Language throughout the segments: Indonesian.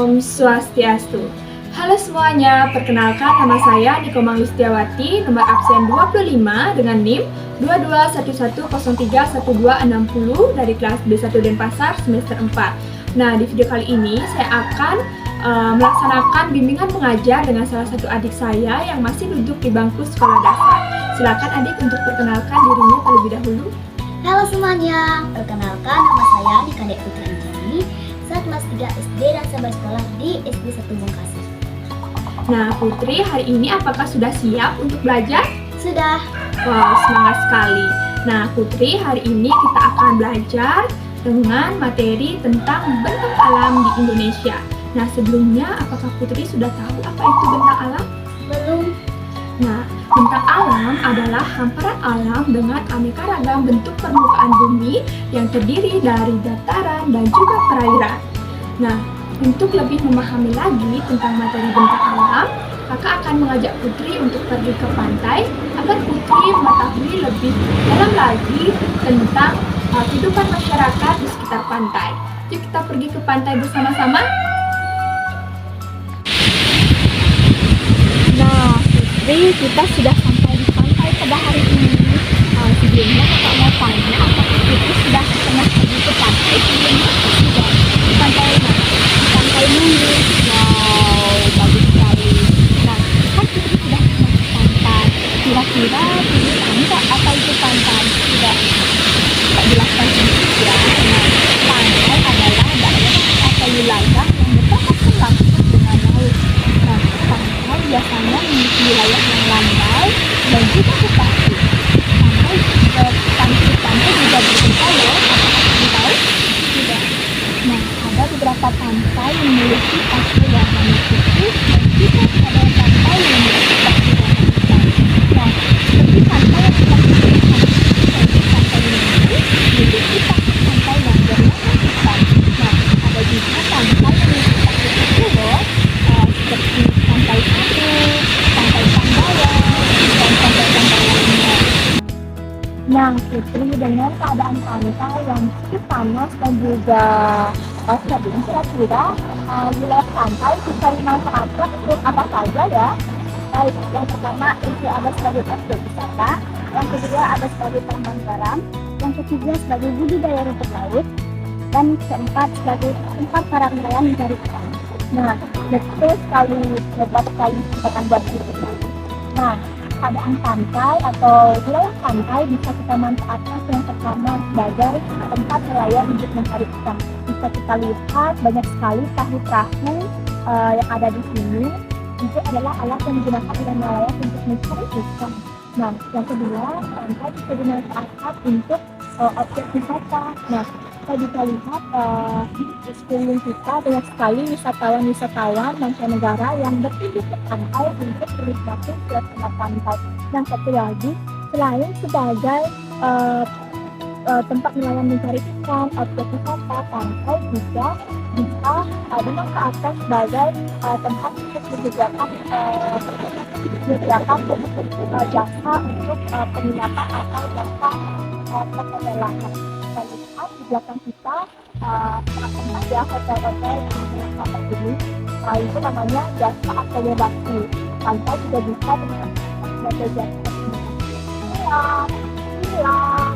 Om Swastiastu. Halo semuanya, perkenalkan nama saya Niko Manglistiawati, nomor absen 25 dengan NIM 2211031260 dari kelas B1 Denpasar semester 4. Nah, di video kali ini saya akan melaksanakan bimbingan mengajar dengan salah satu adik saya yang masih duduk di bangku sekolah dasar. Silakan adik untuk perkenalkan dirinya terlebih dahulu. Halo semuanya, perkenalkan nama saya Nikadek Putri Anjani. Saya kelas 3 SD dan saya bersekolah di SD 1 Bungkasih. Nah, Putri, hari ini apakah sudah siap untuk belajar? Sudah. Wow, semangat sekali. Nah, Putri, hari ini kita akan belajar dengan materi tentang bentang alam di Indonesia. Nah, sebelumnya, apakah Putri sudah tahu apa itu bentang alam? Belum. Nah, bentang alam adalah hamparan alam dengan aneka ragam bentuk permukaan bumi yang terdiri dari dataran dan juga perairan. Nah, untuk lebih memahami lagi tentang materi bentang alam, kakak akan mengajak Putri untuk pergi ke pantai agar Putri mengetahui lebih dalam lagi tentang kehidupan masyarakat di sekitar pantai. Yuk kita pergi ke pantai bersama-sama. Nah, Putri, kita sudah sampai di pantai pada hari ini. Sebelumnya kakak mau tanya, apakah Putri sudah pernah pergi ke pantai sebelumnya? Sudah. Di pantai mana? Pantai Munggu. Wow, bagus sekali. Nah, kan Putri sudah pernah ke pantai. Kira-kira Putri tahu nggak apa itu pantai? Tidak. Tak jelaskan sedikit ya. Nah, pantai adalah daerah atau wilayah yang berbatasan langsung dengan laut. Nah, pantai biasanya memiliki wilayah yang landai dan juga bebatu. Pantai juga berbeda loh. Apakah Putri tahu? Tidak. Nah, ada beberapa pantai yang memiliki pasir warna putih dan juga ada pantai yang memiliki pasir warna hitam. Nah, seperti pantai yang kita lihat seperti pantai ini memiliki pasir pantai yang warna hitam. Nah, ada juga pantai yang memiliki pasir putih loh, seperti pantai Satu, pantai Sambayan, dan pantai-pantai lainnya. Nah, Putri, dengan keadaan pantai yang cukup panas dan juga sering, kira-kira wilayah pantai bisa dimanfaatkan untuk apa saja ya? Baik, yang pertama itu ada sebagai objek wisata, yang kedua ada sebagai tambang garam, yang ketiga sebagai budidaya rumput laut, dan keempat sebagai tempat para nelayan mencari ikan. Nah, betul sekali, hebat sekali kesempatan buat kita. Nah, keadaan pantai atau wilayah pantai bisa kita manfaatkan yang pertama sebagai tempat nelayan untuk mencari ikan. Bisa kita lihat banyak sekali perahu-perahu yang ada di sini. Itu adalah alat yang digunakan oleh nelayan untuk mencari ikan. Nah, yang kedua, pantai bisa dimanfaatkan untuk objek wisata. Nah, kita bisa lihat di sekeliling kita banyak sekali wisatawan-wisatawan mancanegara yang berkunjung ke pantai untuk menikmati suasana pantai. Dan satu lagi, selain sebagai tempat nelayan mencari ikan, objek wisata, pantai juga bisa dimanfaatkan sebagai tempat untuk menyediakan jasa untuk penginapan atau jasa perhotelan. Kita lihat di belakang kita ada hotel-hotel yang seperti ini. Itu namanya jasa akomodasi. Pantai juga bisa dimanfaatkan sebagai jasa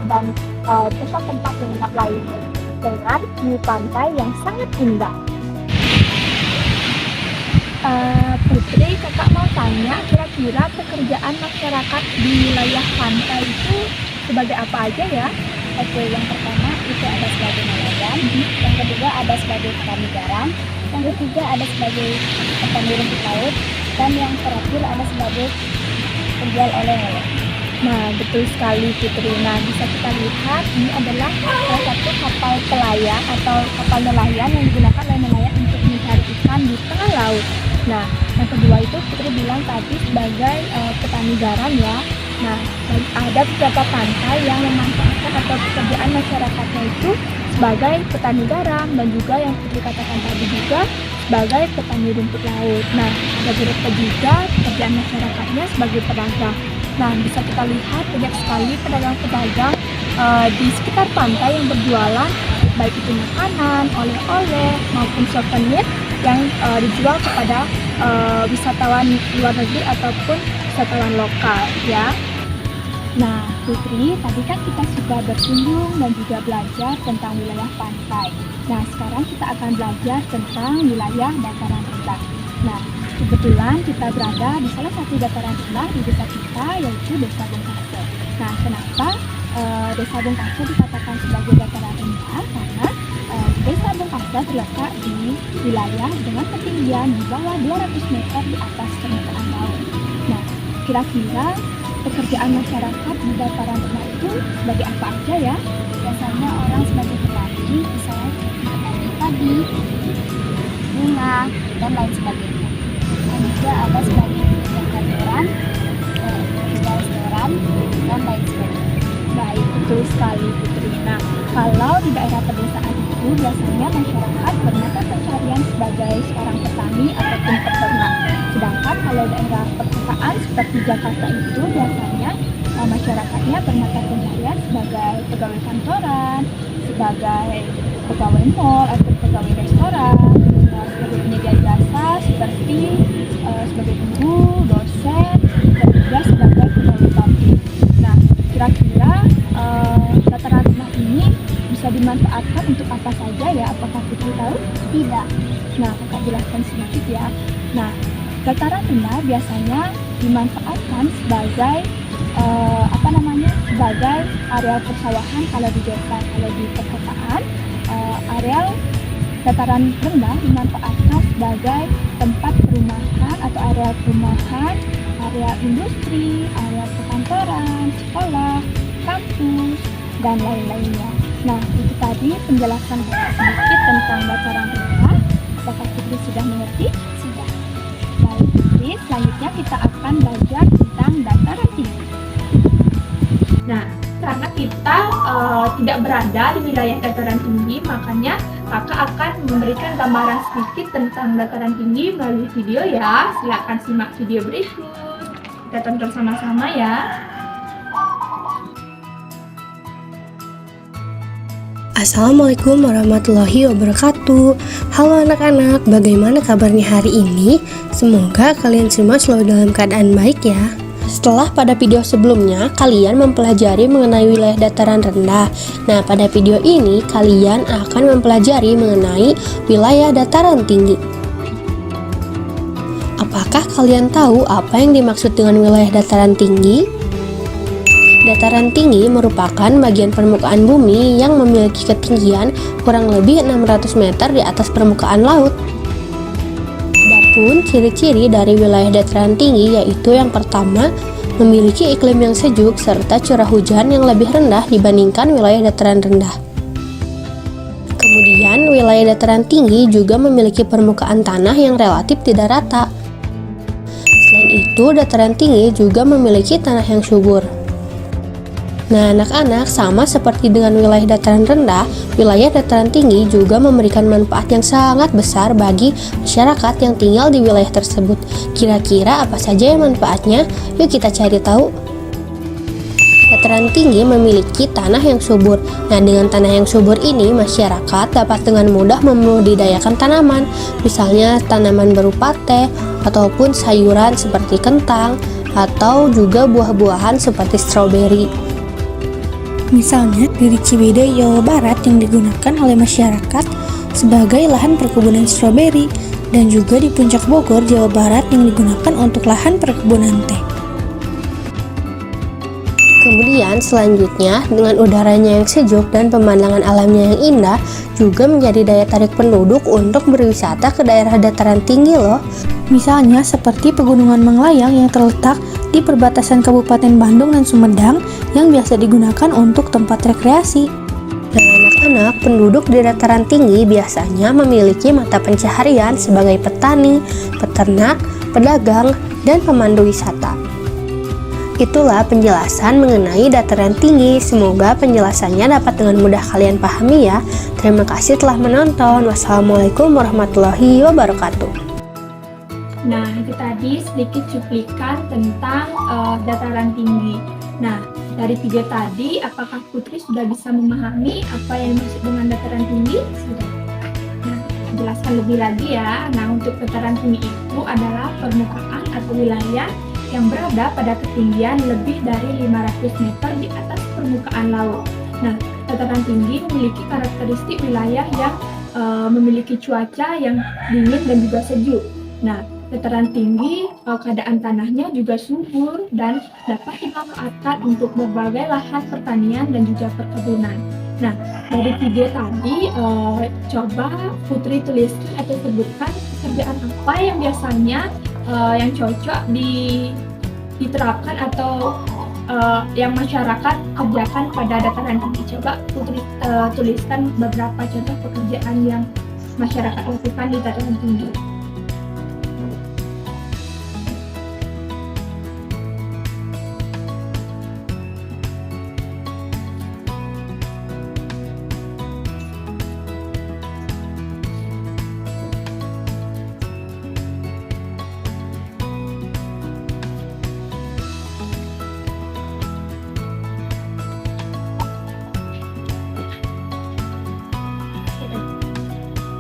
dan tempat-tempat menginap lainnya dengan view pantai yang sangat indah. Putri, kakak mau tanya, kira-kira pekerjaan masyarakat di wilayah pantai itu sebagai apa aja ya? Oke, yang pertama itu ada sebagai nelayan, yang kedua ada sebagai petani garam, yang ketiga ada sebagai petani rumput laut, dan yang terakhir ada sebagai penjual oleh-oleh. Nah, betul sekali Putri. Nah, bisa kita lihat ini adalah salah satu kapal pelayang atau kapal nelayan yang digunakan oleh nelayan untuk mencari ikan di tengah laut. Nah, yang kedua itu Putri bilang tadi sebagai petani garam ya. Nah, ada beberapa pantai yang memanfaatkan atau pekerjaan masyarakatnya itu sebagai petani garam dan juga yang Putri katakan tadi juga sebagai petani rumput laut. Nah, ada beberapa juga pekerjaan masyarakatnya sebagai pedagang. Nah, bisa kita lihat banyak sekali pedagang-pedagang di sekitar pantai yang berjualan baik itu makanan, oleh-oleh maupun souvenir yang dijual kepada wisatawan luar negeri ataupun wisatawan lokal ya. Nah, Putri, tadi kan kita sudah berkunjung dan juga belajar tentang wilayah pantai. Nah, sekarang kita akan belajar tentang wilayah dataran rendah. Nah, kebetulan kita berada di salah satu dataran rendah di desa kita, yaitu Desa Bungkase. Nah, kenapa Desa Bungkase dikatakan sebagai dataran rendah? Karena Desa Bungkase terletak di wilayah dengan ketinggian di bawah 200 meter di atas permukaan laut. Nah, kira-kira pekerjaan masyarakat di dataran rendah itu sebagai apa aja ya? Biasanya orang sebagai petani, misalnya petani padi, bunga, dan lain sebagainya. Dan juga ada sebagai pekerja kantoran, pekerja restoran, dan lain sebagainya. Baik, betul sekali Putri. Nah, kalau di daerah pedesaan itu biasanya masyarakat bermata pencarian sebagai seorang petani ataupun peternak. Sedangkan kalau daerah perkotaan seperti Jakarta itu biasanya masyarakatnya bermata pencarian sebagai pegawai kantoran, sebagai pegawai mall atau pegawai restoran, sebagai penyedia jasa seperti sebagai guru, dosen, dan juga sebagai pegawai pabrik. Nah, kira-kira dataran rendah ini bisa dimanfaatkan untuk apa saja ya? Apakah Putri tahu? Tidak. Nah, kakak jelaskan sedikit ya. Nah, dataran rendah biasanya dimanfaatkan sebagai sebagai areal persawahan kalau di desa. Kalau di perkotaan, areal dataran rendah dimanfaatkan sebagai tempat perumahan atau areal perumahan, area industri, area perkantoran, sekolah, kampus, dan lain-lainnya. Nah, itu tadi penjelasan sedikit tentang dataran rendah. Apakah Putri sudah mengerti? Sudah. Baik, Putri. Selanjutnya kita akan belajar tentang dataran tinggi. Nah, karena kita tidak berada di wilayah dataran tinggi, makanya kakak akan memberikan gambaran sedikit tentang dataran tinggi melalui video ya. Silakan simak video berikut. Kita tonton sama-sama ya. Assalamualaikum warahmatullahi wabarakatuh. Halo anak-anak, bagaimana kabarnya hari ini? Semoga kalian semua selalu dalam keadaan baik ya. Setelah pada video sebelumnya, kalian mempelajari mengenai wilayah dataran rendah. Nah, pada video ini, kalian akan mempelajari mengenai wilayah dataran tinggi. Apakah kalian tahu apa yang dimaksud dengan wilayah dataran tinggi? Dataran tinggi merupakan bagian permukaan bumi yang memiliki ketinggian kurang lebih 600 meter di atas permukaan laut. Adapun ciri-ciri dari wilayah dataran tinggi yaitu yang pertama, memiliki iklim yang sejuk serta curah hujan yang lebih rendah dibandingkan wilayah dataran rendah. Kemudian, wilayah dataran tinggi juga memiliki permukaan tanah yang relatif tidak rata. Selain itu, dataran tinggi juga memiliki tanah yang subur. Nah, anak-anak, sama seperti dengan wilayah dataran rendah, wilayah dataran tinggi juga memberikan manfaat yang sangat besar bagi masyarakat yang tinggal di wilayah tersebut. Kira-kira apa saja yang manfaatnya? Yuk kita cari tahu. Dataran tinggi memiliki tanah yang subur. Nah, dengan tanah yang subur ini, masyarakat dapat dengan mudah membudidayakan tanaman, misalnya tanaman berupa teh, ataupun sayuran seperti kentang, atau juga buah-buahan seperti stroberi. Misalnya di Ciwidey, Jawa Barat yang digunakan oleh masyarakat sebagai lahan perkebunan stroberi, dan juga di Puncak Bogor, Jawa Barat yang digunakan untuk lahan perkebunan teh. Kemudian selanjutnya, dengan udaranya yang sejuk dan pemandangan alamnya yang indah, juga menjadi daya tarik penduduk untuk berwisata ke daerah dataran tinggi loh. Misalnya seperti Pegunungan Manglayang yang terletak di perbatasan Kabupaten Bandung dan Sumedang yang biasa digunakan untuk tempat rekreasi. Nah, anak-anak, penduduk di dataran tinggi biasanya memiliki mata pencaharian sebagai petani, peternak, pedagang, dan pemandu wisata. Itulah penjelasan mengenai dataran tinggi. Semoga penjelasannya dapat dengan mudah kalian pahami ya. Terima kasih telah menonton. Wassalamualaikum warahmatullahi wabarakatuh. Nah, itu tadi sedikit cuplikan tentang dataran tinggi. Nah, dari video tadi, apakah Putri sudah bisa memahami apa yang dimaksud dengan dataran tinggi? Sudah. Nah, jelaskan lebih lagi ya. Nah, untuk dataran tinggi itu adalah permukaan atau wilayah yang berada pada ketinggian lebih dari 500 meter di atas permukaan laut. Nah, dataran tinggi memiliki karakteristik wilayah yang memiliki cuaca yang dingin dan juga sejuk. Nah, dataran tinggi keadaan tanahnya juga subur dan dapat dimanfaatkan untuk berbagai lahan pertanian dan juga perkebunan. Nah, dari video tadi coba Putri tuliskan atau sebutkan pekerjaan apa yang biasanya yang cocok diterapkan atau yang masyarakat kerjakan pada dataran tinggi. Coba Putri tuliskan beberapa contoh pekerjaan yang masyarakat lakukan di dataran tinggi.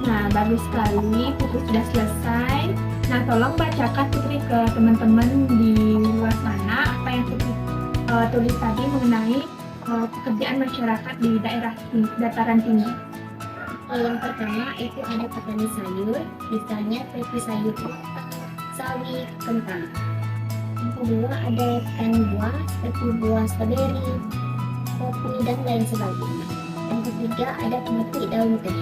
Nah, bagus sekali, Putri sudah selesai. Nah, tolong bacakan Putri ke teman-teman di luar sana apa yang Putri tulis tadi mengenai pekerjaan masyarakat di daerah dataran tinggi. Yang pertama itu ada petani sayur, misalnya seperti sayur sawi, kentang. Yang kedua ada petani buah seperti buah stroberi, kopi dan lain sebagainya. Yang ketiga ada pemetik daun teh.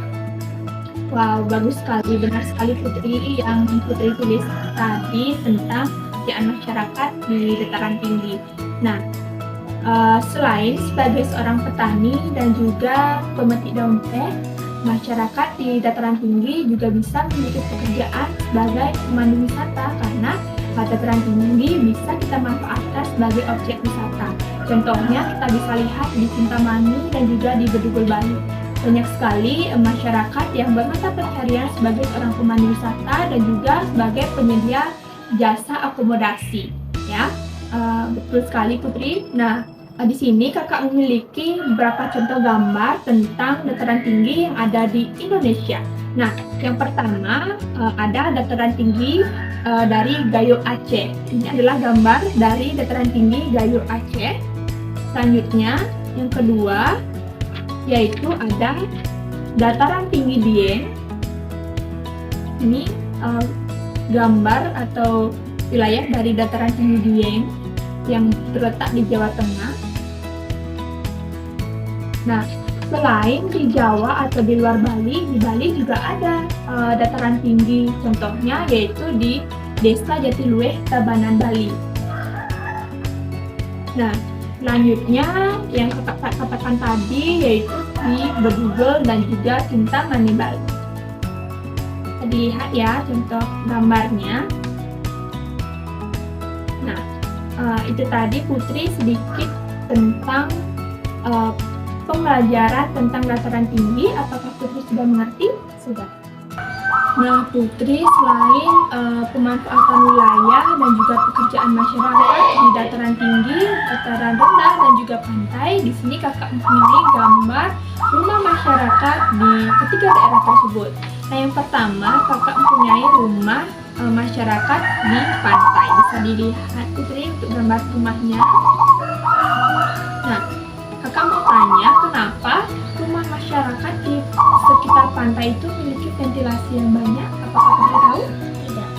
Wow, bagus sekali, benar sekali Putri yang Putri tulis tadi tentang pekerjaan masyarakat di dataran tinggi. Nah, selain sebagai seorang petani dan juga pemetik daun teh, masyarakat di dataran tinggi juga bisa memiliki pekerjaan sebagai pemandu wisata karena dataran tinggi bisa kita manfaatkan sebagai objek wisata. Contohnya kita bisa lihat di Kintamani dan juga di Bedugul Bali. Banyak sekali masyarakat yang bermata pencarian sebagai seorang pemandu wisata dan juga sebagai penyedia jasa akomodasi. Ya, betul sekali Putri. Nah, di sini kakak memiliki beberapa contoh gambar tentang dataran tinggi yang ada di Indonesia. Nah, yang pertama ada dataran tinggi dari Gayo Aceh. Ini adalah gambar dari dataran tinggi Gayo Aceh. Selanjutnya, yang kedua yaitu ada dataran tinggi Dieng. Ini gambar atau wilayah dari dataran tinggi Dieng yang terletak di Jawa Tengah. Nah, selain di Jawa atau di luar Bali, di Bali juga ada dataran tinggi. Contohnya yaitu di Desa Jatiluweh, Tabanan, Bali. Nah, selanjutnya yang kakak katakan tadi yaitu di Bedugul dan juga Kintamani, Bali. Kita dilihat ya contoh gambarnya. Nah, itu tadi Putri sedikit tentang pembelajaran tentang dataran tinggi. Apakah Putri sudah mengerti? Sudah. Nah, Putri selain pemanfaatan wilayah dan juga pekerjaan masyarakat di dataran tinggi, dataran rendah dan juga pantai, di sini kakak mempunyai gambar rumah masyarakat di ketiga daerah tersebut. Nah, yang pertama kakak mempunyai rumah masyarakat di pantai. Bisa dilihat Putri untuk gambar rumahnya. Nah, kakak mau tanya kenapa rumah masyarakat di sekitar pantai itu memiliki ventilasi yang banyak? Apakah Putri tahu? Tidak.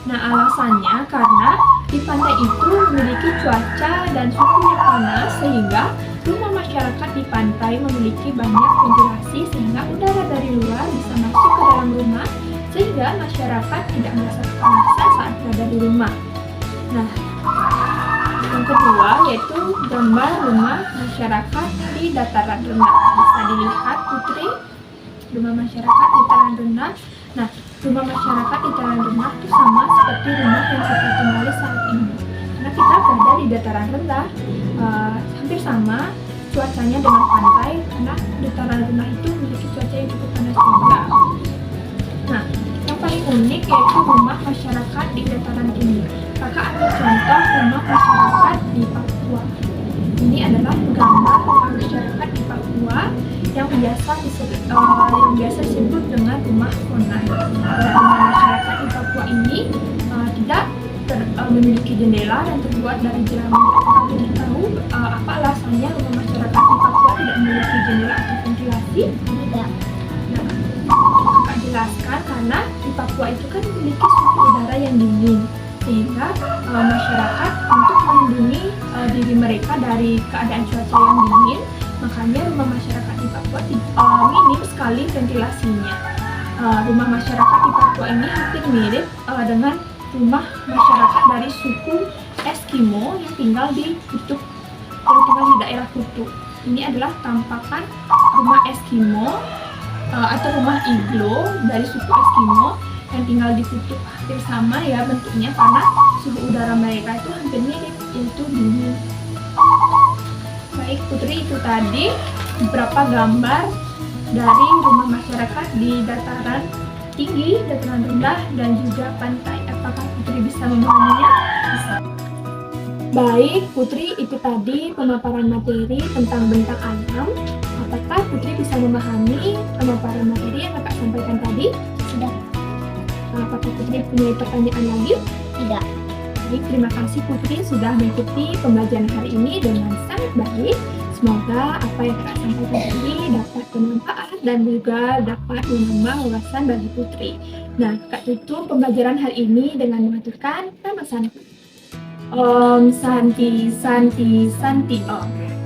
Nah, alasannya karena di pantai itu memiliki cuaca dan suhu yang panas sehingga rumah masyarakat di pantai memiliki banyak ventilasi sehingga udara dari luar bisa masuk ke dalam rumah sehingga masyarakat tidak merasa kepanasan saat berada di rumah. Nah, yang kedua yaitu gambar rumah masyarakat di dataran rendah. Bisa dilihat Putri, rumah masyarakat di dataran rendah. Nah, rumah masyarakat di dataran rendah itu sama seperti rumah yang kita tinggali saat ini. Karena kita berada di dataran rendah, hampir sama cuacanya dengan pantai karena dataran rendah itu memiliki cuaca yang cukup panas juga. Nah, yang paling unik yaitu rumah masyarakat di dataran tinggi. Kakak ambil contoh rumah masyarakat di Papua. Ini adalah gambar rumah masyarakat di Papua yang biasa disebut dengan rumah Honai. Rumah masyarakat di Papua ini tidak memiliki jendela dan terbuat dari jerami. Jadi tahu apa alasannya rumah masyarakat di Papua tidak memiliki jendela atau ventilasi? Tidak. Nah, Kakak jelaskan karena di Papua itu kan memiliki suhu udara yang dingin, sehingga masyarakat untuk melindungi diri mereka dari keadaan cuaca yang dingin, makanya rumah masyarakat di Papua minim sekali ventilasinya. Rumah masyarakat di Papua ini hampir mirip dengan rumah masyarakat dari suku Eskimo yang tinggal di daerah kutub. Ini adalah tampakan rumah Eskimo atau rumah iglo dari suku Eskimo yang tinggal di kutub. Hampir sama ya bentuknya karena suhu udara mereka itu hampir mirip, yaitu dingin. Baik Putri, itu tadi beberapa gambar dari rumah masyarakat di dataran tinggi, dataran rendah, dan juga pantai. Apakah Putri bisa memahaminya? Bisa. Baik Putri, itu tadi pemaparan materi tentang bentang alam. Apakah Putri bisa memahami pemaparan materi yang Kakak sampaikan tadi? Sudah. Apakah Putri punya pertanyaan lagi? Tidak. Baik, terima kasih Putri sudah mengikuti pembelajaran hari ini dengan sangat baik. Semoga apa yang Kakak sampaikan tadi dapat bermanfaat dan juga dapat menambah wawasan bagi Putri. Nah, Kakak tutup pembelajaran hari ini dengan mengaturkan nama Santi. Om Santi Santi Santi Om.